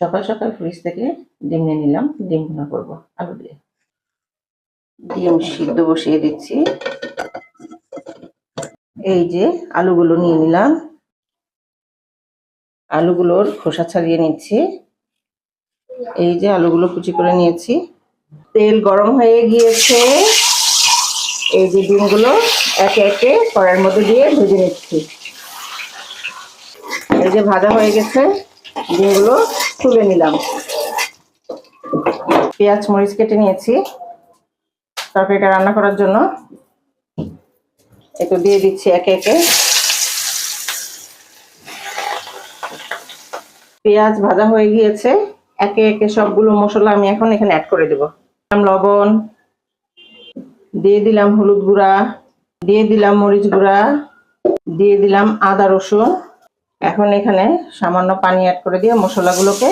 সকাল সকাল ফ্রিজ থেকে ডিম নিয়ে নিলাম, ডিম ভুনা করবো আলু দিয়ে। ডিম সিদ্ধ বসিয়ে দিচ্ছি। এই যে আলুগুলো নিয়ে নিলাম, আলুগুলোর খোসা ছাড়িয়ে নিচ্ছি। এই যে আলুগুলো কুচি করে নিয়েছি। তেল গরম হয়ে গিয়েছে, এই যে ডিমগুলো একে একে কড়াইয়ের মধ্যে দিয়ে ভেজে নিচ্ছি। এই যে ভাজা হয়ে গেছে, ডিমগুলো তুলে নিলাম। পেঁয়াজ মরিচ কেটে নিয়েছি তরকারিটা রান্না করার জন্য, একটু দিয়ে দিচ্ছি একে একে। পেঁয়াজ ভাজা হয়ে গিয়েছে, একে একে সবগুলো মশলা আমি এখন এখানে অ্যাড করে দেব। লবণ দিয়ে দিলাম, হলুদ গুঁড়া দিয়ে দিলাম, মরিচ গুঁড়া দিয়ে দিলাম, আদা রসুন। এখন এখানে সামান্য পানি অ্যাড করে দিয়ে মশলাগুলোকে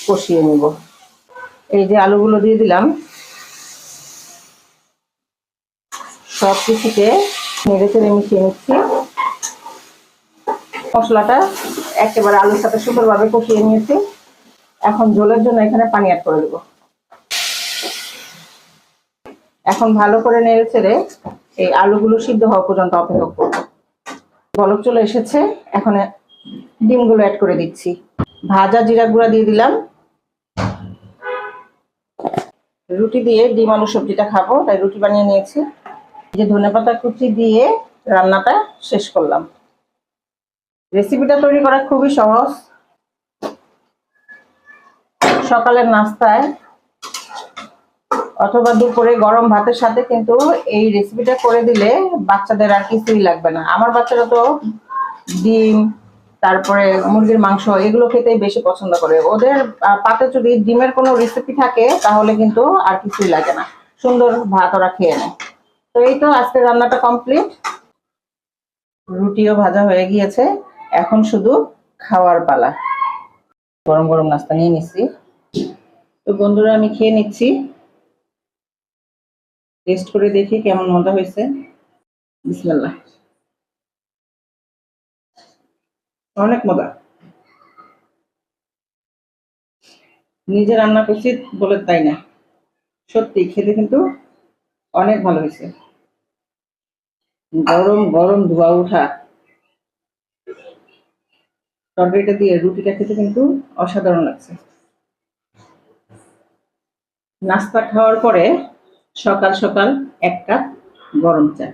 কষিয়ে নিব। এই যে আলুগুলো দিয়ে দিলাম, সব কিছুকে নেড়ে চেড়ে মিশিয়ে নিচ্ছি। মশলাটা একেবারে আলুর সাথে সুন্দরভাবে কষিয়ে নিয়েছি। এখন ঝোলের জন্য এখানে পানি অ্যাড করে দেব। এখন ভালো করে নেড়ে চেড়ে এই আলুগুলো সিদ্ধ হওয়া পর্যন্ত অপেক্ষা করব। বলক চলে এসেছে, এখন ডিমগুলো অ্যাড করে দিচ্ছি। ভাজা জিরা গুঁড়া দিয়ে দিলাম। রুটি দিয়ে ডিম আলু সবজিটা খাবো, তাই রুটি বানিয়ে নিয়েছি। যে ধনেপাতা কুচি দিয়ে রান্নাটা শেষ করলাম। রেসিপিটা তৈরি করা খুবই সহজ। সকালের নাস্তায় অথবা দুপুরে গরম ভাতের সাথে কিন্তু এই রেসিপিটা করে দিলে বাচ্চাদের আর কিছুই লাগবে না। আমার বাচ্চারা তো ডিম, তারপরে মুরগির মাংস এগুলো খেতেই বেশি পছন্দ করে। ওদের পাতে যদি ডিমের কোনো রেসিপি থাকে তাহলে কিন্তু আর কিছুই লাগে না, সুন্দর ভাত ওরা খেয়ে নেয়। তো এই তো আজকের রান্নাটা কমপ্লিট। রুটিও ভাজা হয়ে গিয়েছে, এখন শুধু খাওয়ার পালা। গরম গরম নাস্তা নিয়ে নিচ্ছি। তো বন্ধুরা, আমি খেয়ে নিচ্ছি, টেস্ট করে দেখি কেমন মজা হয়েছে। বিসমিল্লাহ। অনেক মজা। নিজে রান্না করছি বলে তাই না, সত্যি খেতে কিন্তু অনেক ভালো হয়েছে। গরম গরম ধোয়া ওঠা তরকারিটা দিয়ে রুটিটা খেতে কিন্তু অসাধারণ লাগছে। নাস্তা খাওয়ার পরে সকাল সকাল এক কাপ গরম চা।